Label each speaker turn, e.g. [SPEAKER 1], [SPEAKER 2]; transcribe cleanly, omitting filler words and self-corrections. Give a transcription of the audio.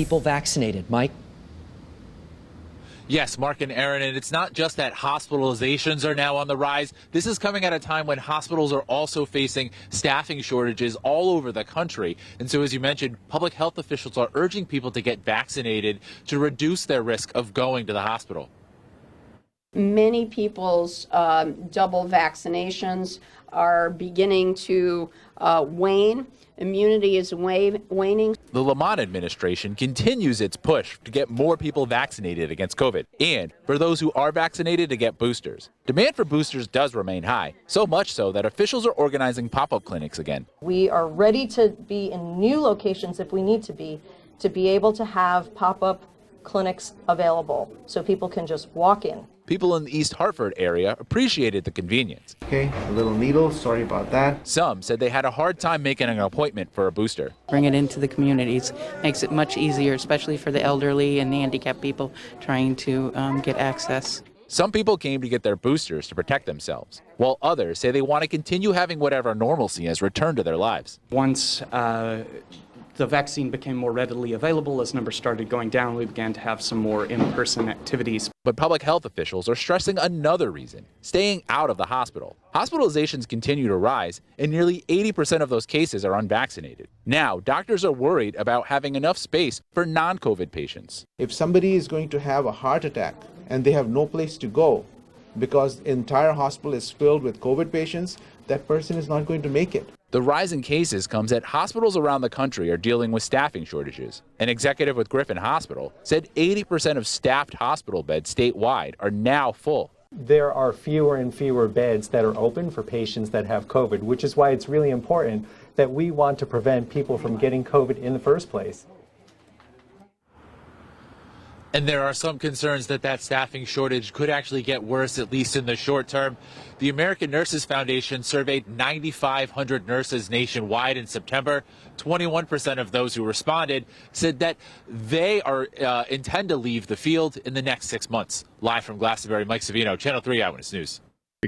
[SPEAKER 1] People vaccinated. Mike?
[SPEAKER 2] Yes, Mark and Aaron, and it's not just that hospitalizations are now on the rise. This is coming at a time when hospitals are also facing staffing shortages all over the country. And so, as you mentioned, public health officials are urging people to get vaccinated to reduce their risk of going to the hospital.
[SPEAKER 3] Many people's double vaccinations are beginning to wane. Immunity is waning.
[SPEAKER 2] The Lamont administration continues its push to get more people vaccinated against COVID, and for those who are vaccinated to get boosters. Demand for boosters does remain high, so much so that officials are organizing pop-up clinics again.
[SPEAKER 4] We are ready to be in new locations if we need to be able to have pop-up clinics available so people can just walk in.
[SPEAKER 2] People in the East Hartford area appreciated the convenience.
[SPEAKER 5] Okay, a little needle, sorry about that.
[SPEAKER 2] Some said they had a hard time making an appointment for a booster.
[SPEAKER 6] Bring it into the communities makes it much easier, especially for the elderly and handicapped people trying to get access.
[SPEAKER 2] Some people came to get their boosters to protect themselves, while others say they want to continue having whatever normalcy has returned to their lives.
[SPEAKER 7] Once the vaccine became more readily available, as numbers started going down, we began to have some more in-person activities.
[SPEAKER 2] But public health officials are stressing another reason: staying out of the hospital. Hospitalizations continue to rise, and nearly 80% of those cases are unvaccinated. Now, doctors are worried about having enough space for non-COVID patients.
[SPEAKER 5] If somebody is going to have a heart attack and they have no place to go because the entire hospital is filled with COVID patients, that person is not going to make it.
[SPEAKER 2] The rise in cases comes as hospitals around the country are dealing with staffing shortages. An executive with Griffin Hospital said 80% of staffed hospital beds statewide are now full.
[SPEAKER 8] There are fewer and fewer beds that are open for patients that have COVID, which is why it's really important that we want to prevent people from getting COVID in the first place.
[SPEAKER 2] And there are some concerns that that staffing shortage could actually get worse, at least in the short term. The American Nurses Foundation surveyed 9,500 nurses nationwide in September. 21% of those who responded said that they intend to leave the field in the next 6 months. Live from Glastonbury, Mike Savino, Channel 3 Eyewitness News.